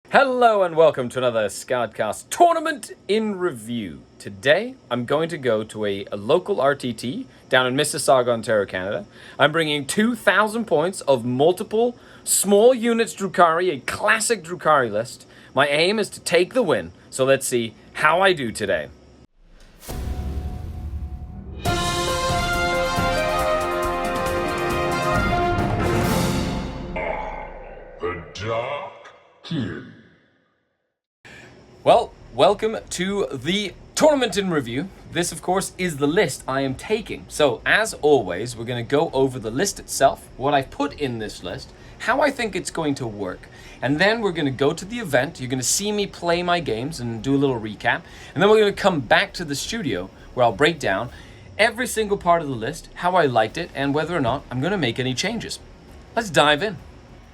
Hello and welcome to another SkaredCast tournament in review. Today, I'm going to go to a local RTT down in Mississauga, Ontario, Canada. I'm bringing 2,000 points of multiple small units Drukhari, a classic Drukhari list. My aim is to take the win, so let's see how I do today. The Dark King. Well, welcome to the tournament in review. This, of course, is the list I am taking. So, as always, we're going to go over the list itself, what I've put in this list, how I think it's going to work, and then we're going to go to the event. You're going to see me play my games and do a little recap, and then we're going to come back to the studio where I'll break down every single part of the list, how I liked it, and whether or not I'm going to make any changes. Let's dive in.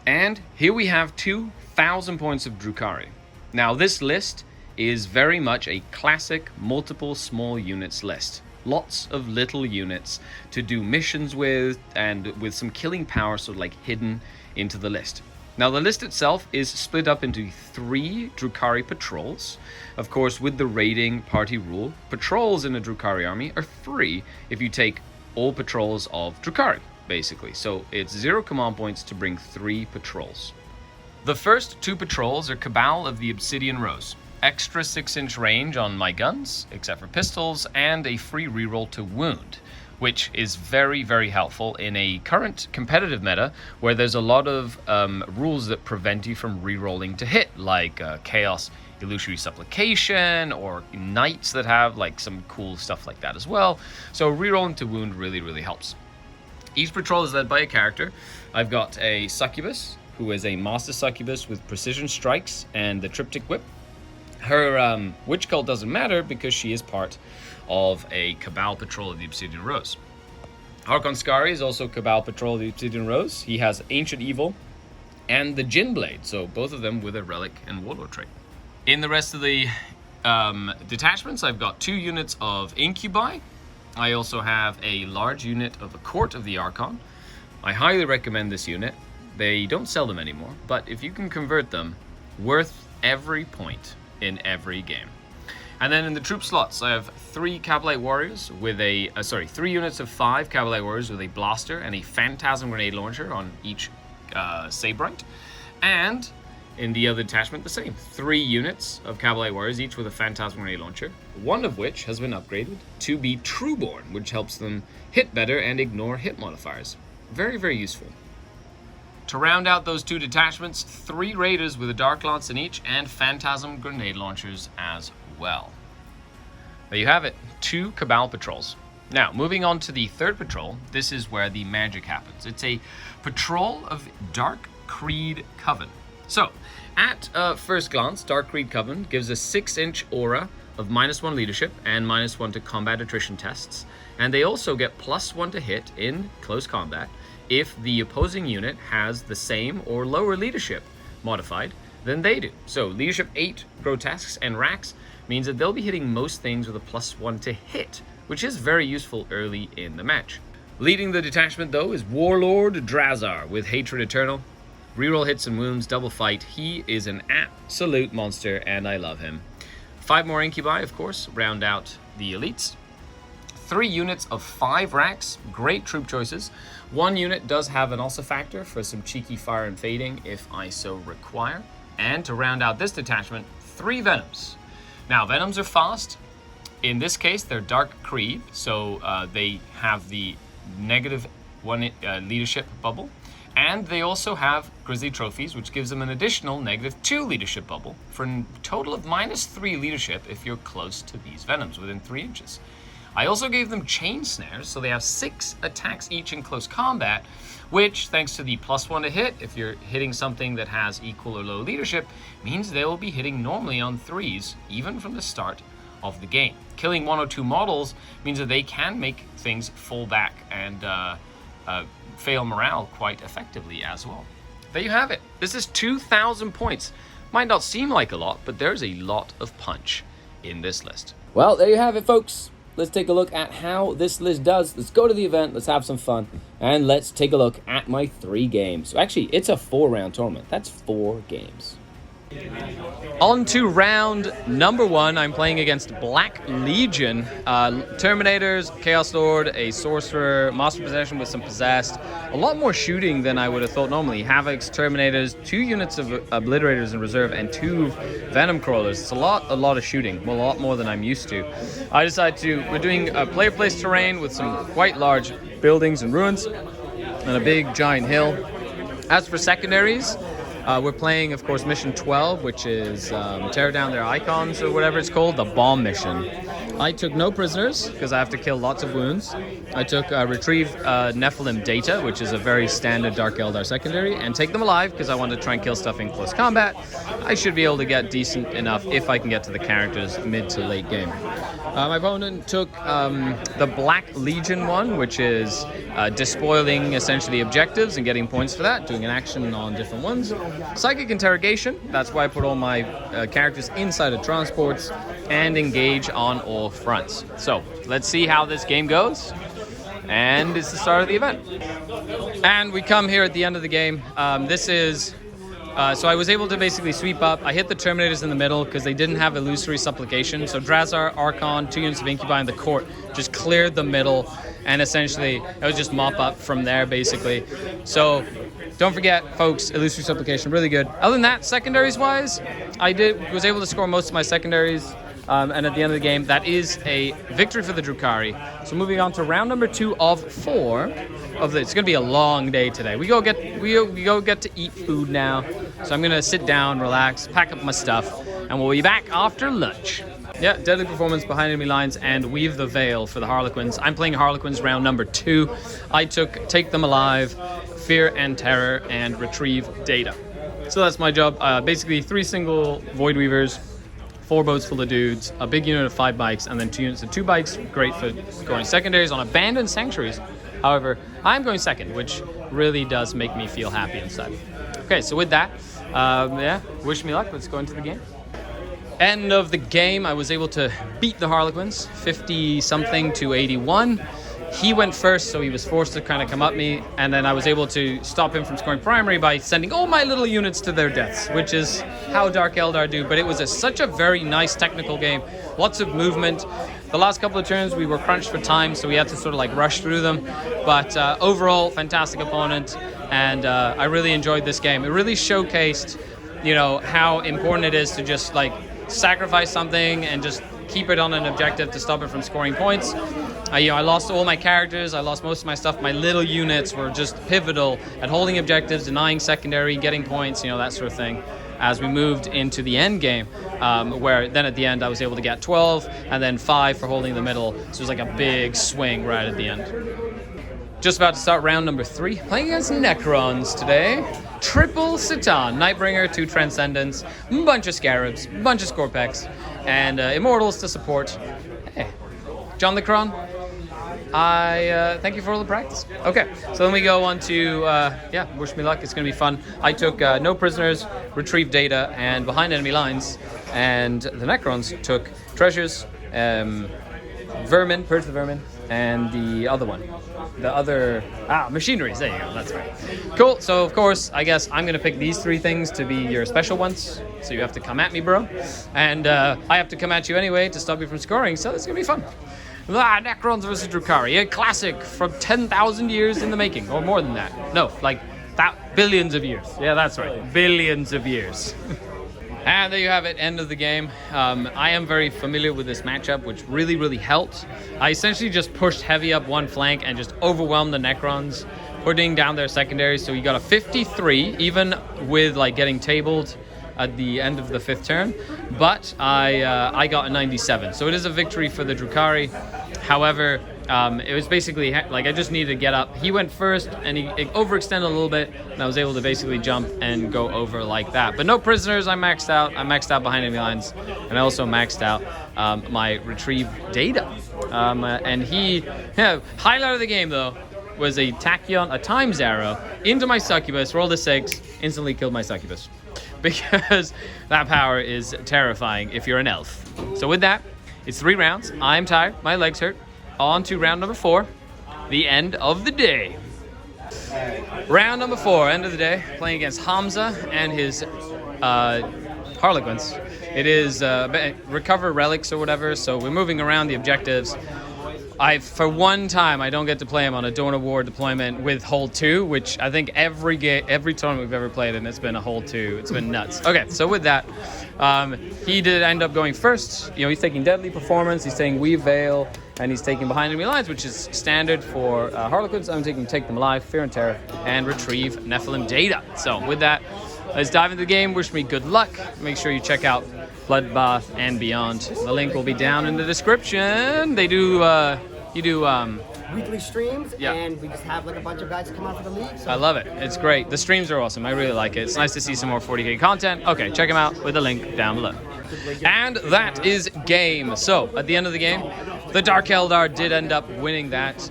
And here we have 2,000 points of Drukhari. Now, this list is very much a classic multiple small units list. Lots of little units to do missions with, and with some killing power sort of like hidden into the list. Now, the list itself is split up into 3 Drukhari patrols. Of course, with the raiding party rule, patrols in a Drukhari army are free if you take all patrols of Drukhari, basically. So it's 0 command points to bring 3 patrols. The first 2 patrols are Cabal of the Obsidian Rose. Extra 6-inch range on my guns, except for pistols, and a free reroll to wound, which is very, very helpful in a current competitive meta where there's a lot of rules that prevent you from rerolling to hit, like Chaos Illusory Supplication, or Knights that have like some cool stuff like that as well. So rerolling to wound really, really helps. Each patrol is led by a character. I've got a Succubus, who is a Master Succubus with Precision Strikes and the Triptych Whip. Her witch cult doesn't matter because she is part of a Cabal patrol of the Obsidian Rose. Archon Skari is also Cabal patrol of the Obsidian Rose. He has Ancient Evil and the Djinn Blade, so both of them with a Relic and Warlord trait. In the rest of the detachments, I've got 2 units of Incubi. I also have a large unit of a Court of the Archon. I highly recommend this unit. They don't sell them anymore, but if you can convert them, worth every point in every game. And then in the troop slots, I have 3 Cavalite Warriors with 3 units of 5 Cavalite Warriors with a Blaster and a Phantasm Grenade Launcher on each Sabrite. And in the other detachment, the same. 3 units of Cavalite Warriors, each with a Phantasm Grenade Launcher, one of which has been upgraded to be Trueborn, which helps them hit better and ignore hit modifiers. Very, very useful. To round out those 2 detachments, 3 Raiders with a Dark Lance in each and Phantasm Grenade Launchers as well. There you have it, 2 Cabal patrols. Now, moving on to the 3rd patrol, this is where the magic happens. It's a patrol of Dark Creed Coven. So, at first glance, Dark Creed Coven gives a 6-inch aura of -1 leadership and -1 to combat attrition tests, and they also get +1 to hit in close combat if the opposing unit has the same or lower leadership modified than they do. So leadership 8 grotesques and racks means that they'll be hitting most things with a +1 to hit, which is very useful early in the match. Leading the detachment though is Warlord Drazar with Hatred Eternal. Reroll hits and wounds, double fight. He is an absolute monster and I love him. 5 more Incubi, of course, round out the elites. 3 units of 5 racks, great troop choices. 1 unit does have an Ulsa factor for some cheeky fire and fading if I so require. And to round out this detachment, 3 Venoms. Now, Venoms are fast. In this case, they're Dark Creed, so they have the -1 leadership bubble. And they also have Grizzly Trophies, which gives them an additional -2 leadership bubble for a total of -3 leadership if you're close to these Venoms, within 3 inches. I also gave them chain snares, so they have 6 attacks each in close combat, which, thanks to the +1 to hit, if you're hitting something that has equal or low leadership, means they will be hitting normally on 3s, even from the start of the game. Killing 1 or 2 models means that they can make things fall back and fail morale quite effectively as well. There you have it. This is 2,000 points. Might not seem like a lot, but there's a lot of punch in this list. Well, there you have it, folks. Let's take a look at how this list does. Let's go to the event, let's have some fun, and let's take a look at my 3 games. So actually, it's a 4-round tournament. That's 4 games. On to round number 1. I'm playing against Black Legion. Terminators, Chaos Lord, a Sorcerer, Master Possession with some Possessed. A lot more shooting than I would have thought normally. Havocs, Terminators, 2 units of Obliterators in reserve, and 2 Venom Crawlers. It's a lot of shooting. Well, a lot more than I'm used to. I decided we're doing a player place terrain with some quite large buildings and ruins, and a big giant hill. As for secondaries, we're playing, of course, Mission 12, which is tear down their icons or whatever it's called, the bomb mission. I took no prisoners because I have to kill lots of wounds. I took retrieve Nephilim data, which is a very standard Dark Eldar secondary, and take them alive because I want to try and kill stuff in close combat. I should be able to get decent enough if I can get to the characters mid to late game. My opponent took the Black Legion one, which is despoiling essentially objectives and getting points for that, doing an action on different ones. Psychic Interrogation, that's why I put all my characters inside of transports, and engage on all fronts. So let's see how this game goes. And it's the start of the event. And we come here at the end of the game. So I was able to basically sweep up. I hit the Terminators in the middle because they didn't have Illusory Supplication. So Drazar, Archon, 2 units of Incubi in the court just cleared the middle, and essentially it was just mop up from there basically. So don't forget, folks, Illusory Supplication, really good. Other than that, secondaries wise, I was able to score most of my secondaries. And at the end of the game, that is a victory for the Drukhari. So moving on to round number 2 of 4 of the. It's gonna be a long day today. We go get to eat food now. So I'm gonna sit down, relax, pack up my stuff, and we'll be back after lunch. Yeah, deadly performance behind enemy lines and weave the veil for the Harlequins. I'm playing Harlequins round number 2. I took take them alive, fear and terror, and retrieve data. So that's my job. Basically 3 single Void Weavers, 4 boats full of dudes, a big unit of 5 bikes, and then 2 units of 2 bikes. Great for scoring secondaries on abandoned sanctuaries. However, I'm going second, which really does make me feel happy inside. Okay, so with that, wish me luck. Let's go into the game. End of the game, I was able to beat the Harlequins, 50-something to 81. He went first, so he was forced to kind of come up me, and then I was able to stop him from scoring primary by sending all my little units to their deaths, which is how Dark Eldar do. But it was such a very nice technical game, lots of movement. The last couple of turns we were crunched for time, so we had to sort of like rush through them. But overall, fantastic opponent, and I really enjoyed this game. It really showcased, how important it is to just like sacrifice something and just keep it on an objective to stop it from scoring points. I lost all my characters, I lost most of my stuff. My little units were just pivotal at holding objectives, denying secondary, getting points, that sort of thing. As we moved into the end game, where then at the end I was able to get 12 and then 5 for holding the middle. So it was like a big swing right at the end. Just about to start round number 3. Playing against Necrons today. Triple Satan, Nightbringer, 2 Transcendents, bunch of Scarabs, bunch of Scorpex, and Immortals to support. Hey, John the Cron, I thank you for all the practice. Okay, so then we go on to, wish me luck, it's going to be fun. I took no prisoners, retrieve data, and behind enemy lines, and the Necrons took treasures, vermin, purge the vermin, and the other one. Machineries, there you go, that's right. Cool, so of course, I guess I'm going to pick these 3 things to be your special ones, so you have to come at me, bro. And I have to come at you anyway to stop you from scoring, so it's going to be fun. Necrons versus Drukhari, a classic from 10,000 years in the making, or more than that. No, like billions of years. Yeah, that's right, billions of years. And there you have it, end of the game. I am very familiar with this matchup, which really, really helped. I essentially just pushed heavy up one flank and just overwhelmed the Necrons, putting down their secondaries. So you got a 53, even with like getting tabled at the end of the 5th turn. But I got a 97. So it is a victory for the Drukhari. However, it was basically like I just needed to get up. He went first and he overextended a little bit, and I was able to basically jump and go over like that. But no prisoners, I maxed out. I maxed out behind enemy lines, and I also maxed out my retrieve data. And highlight of the game though was a tachyon, a times arrow into my succubus, rolled a 6, instantly killed my succubus. Because that power is terrifying if you're an elf. So with that, it's 3 rounds. I'm tired, my legs hurt. On to round number 4, the end of the day. Round number 4, end of the day, playing against Hamza and his Harlequins. It is recover relics or whatever, so we're moving around the objectives. For one time, I don't get to play him on a Dawn of War deployment with Hold 2, which I think every tournament we've ever played in, it's been a Hold 2. It's been nuts. Okay, so with that, he did end up going first. You know, he's taking Deadly Performance, he's taking Weave Veil, and he's taking Behind Enemy Lines, which is standard for Harlequins. I'm taking Take Them Alive, Fear and Terror, and Retrieve Nephilim Data. So with that, let's dive into the game. Wish me good luck. Make sure you check out Bloodbath and Beyond. The link will be down in the description. They do, weekly streams, yeah. And we just have like a bunch of guys come out for the league. So. I love it. It's great. The streams are awesome. I really like it. It's nice to see some more 40k content. Okay, check them out with the link down below. And that is game. So, at the end of the game, the Dark Eldar did end up winning that.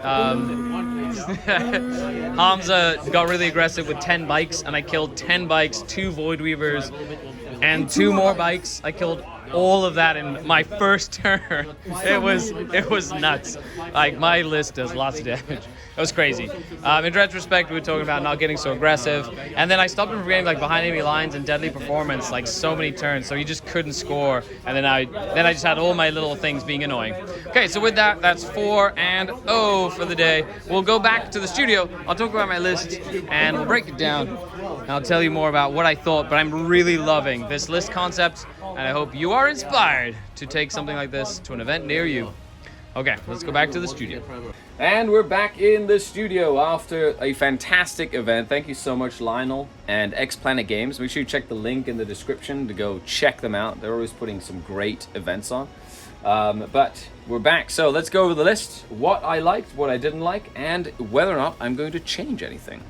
Hamza got really aggressive with 10 bikes, and I killed 10 bikes, 2 Void Weavers, and 2 more bikes. I killed all of that in my first turn. It was nuts. Like, my list does lots of damage. It was crazy. In retrospect, we were talking about not getting so aggressive, and then I stopped him from getting like behind enemy lines and Deadly Performance like so many turns, so he just couldn't score. And then I just had all my little things being annoying. Okay, so with that, that's 4-0 for the day. We'll go back to the studio. I'll talk about my list and we'll break it down. And I'll tell you more about what I thought, but I'm really loving this list concept, and I hope you are inspired to take something like this to an event near you. Okay, let's go back to the studio. And we're back in the studio after a fantastic event. Thank you so much, Lionel and X Planet Games. Make sure you check the link in the description to go check them out. They're always putting some great events on. But we're back, so let's go over the list. What I liked, what I didn't like, and whether or not I'm going to change anything.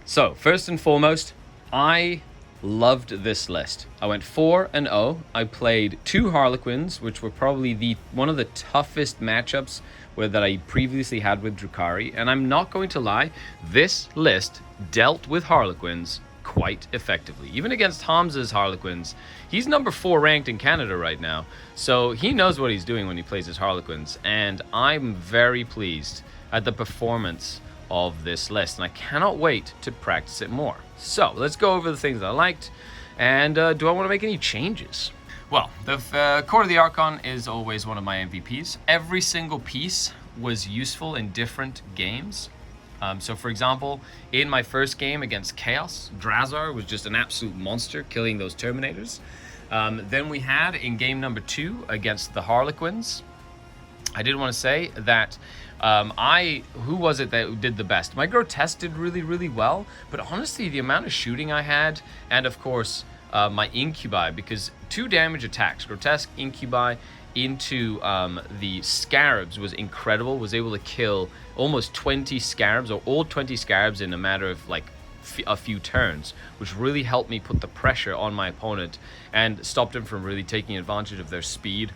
So, first and foremost, I loved this list. I went 4-0. I played 2 Harlequins, which were probably one of the toughest matchups that I previously had with Drukhari. And I'm not going to lie, this list dealt with Harlequins quite effectively. Even against Hamza's Harlequins, he's number 4 ranked in Canada right now. So he knows what he's doing when he plays his Harlequins. And I'm very pleased at the performance of this list, and I cannot wait to practice it more. So let's go over the things that I liked, and do I want to make any changes? Well, the Court of the Archon is always one of my MVPs. Every single piece was useful in different games. So for example, in my first game against Chaos, Drazar was just an absolute monster killing those Terminators. Then we had in game number 2 against the Harlequins, I did want to say that who was it that did the best? My Grotesque did really, really well, but honestly, the amount of shooting I had, and of course, my Incubi, because 2 damage attacks, Grotesque, Incubi, into the Scarabs was incredible, was able to kill almost 20 Scarabs, or all 20 Scarabs in a matter of like a few turns, which really helped me put the pressure on my opponent and stopped him from really taking advantage of their speed,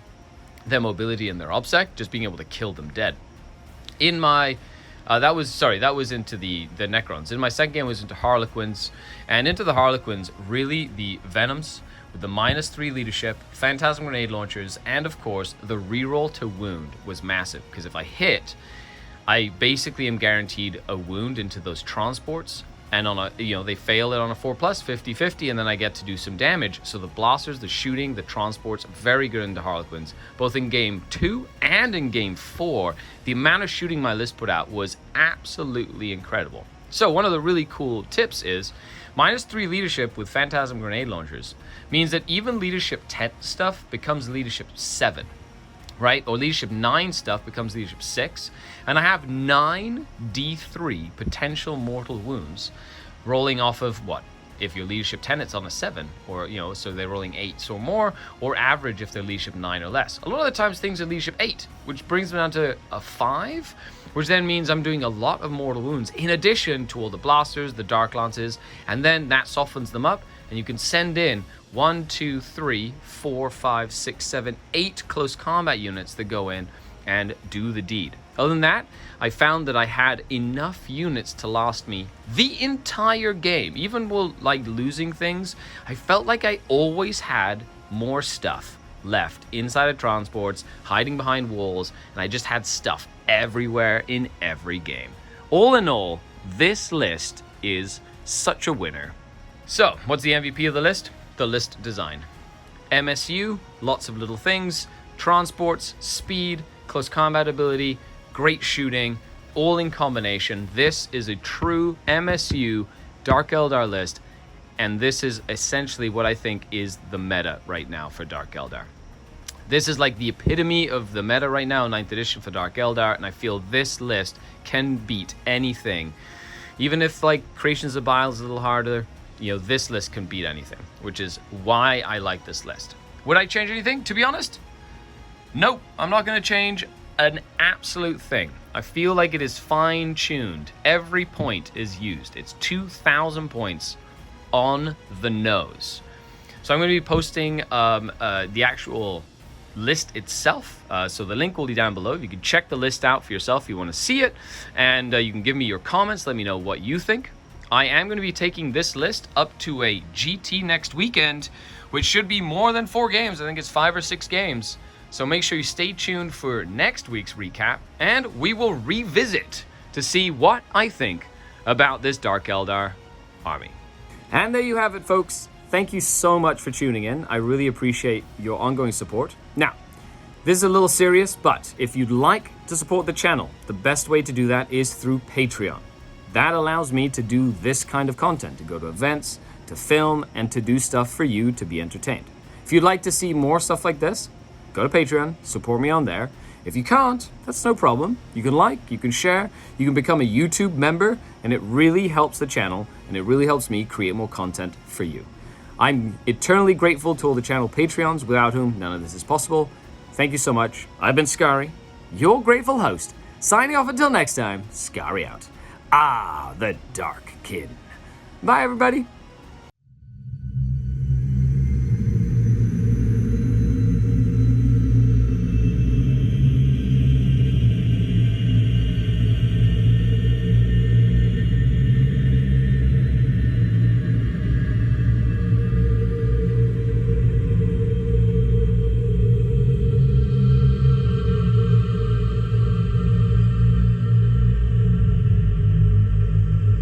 their mobility, and their obsec, just being able to kill them dead. In my that was into the Necrons. In my second game was into Harlequins, and into the Harlequins, really the Venoms with the -3 leadership, Phantasm Grenade Launchers, and of course the reroll to wound was massive, because if I hit, I basically am guaranteed a wound into those transports, and on a, they fail it on a 4+, 50-50, and then I get to do some damage. So the blasters, the shooting, the transports, very good into Harlequins. Both in game 2 and in game 4, the amount of shooting my list put out was absolutely incredible. So one of the really cool tips is, -3 leadership with Phantasm Grenade Launchers means that even leadership 10 stuff becomes leadership 7. Right? Or leadership 9 stuff becomes leadership 6. And I have 9 D3 potential mortal wounds rolling off of what? If you're leadership 10, it's on a 7, or, so they're rolling 8s or more, or average if they're leadership 9 or less. A lot of the times things are leadership 8, which brings them down to a 5, which then means I'm doing a lot of mortal wounds in addition to all the blasters, the dark lances, and then that softens them up, and you can send in 1, 2, 3, 4, 5, 6, 7, 8 close combat units that go in and do the deed. Other than that, I found that I had enough units to last me the entire game. Even while losing things, I felt like I always had more stuff left inside of transports, hiding behind walls, and I just had stuff everywhere in every game. All in all, this list is such a winner. So, what's the MVP of the list? The list design. MSU, lots of little things, transports, speed, close combat ability, great shooting, all in combination. This is a true MSU Dark Eldar list, and this is essentially what I think is the meta right now for Dark Eldar. This is like the epitome of the meta right now, 9th edition for Dark Eldar, and I feel this list can beat anything. Even if like Creations of Bile is a little harder, you know, this list can beat anything, which is why I like this list. Would I change anything? To be honest, nope, I'm not going to change an absolute thing. I feel like it is fine-tuned. Every point is used. It's 2,000 points on the nose. So I'm going to be posting the actual list itself. So the link will be down below. You can check the list out for yourself if you want to see it. And you can give me your comments. Let me know what you think. I am going to be taking this list up to a GT next weekend, which should be more than 4 games. I think it's 5 or 6 games. So make sure you stay tuned for next week's recap, and we will revisit to see what I think about this Dark Eldar army. And there you have it, folks. Thank you so much for tuning in. I really appreciate your ongoing support. Now, this is a little serious, but if you'd like to support the channel, the best way to do that is through Patreon. That allows me to do this kind of content, to go to events, to film, and to do stuff for you to be entertained. If you'd like to see more stuff like this, go to Patreon, support me on there. If you can't, that's no problem. You can like, you can share, you can become a YouTube member, and it really helps the channel, and it really helps me create more content for you. I'm eternally grateful to all the channel Patreons, without whom none of this is possible. Thank you so much. I've been Skari, your grateful host. Signing off until next time, Skari out. Ah, the Dark Kin. Bye, everybody.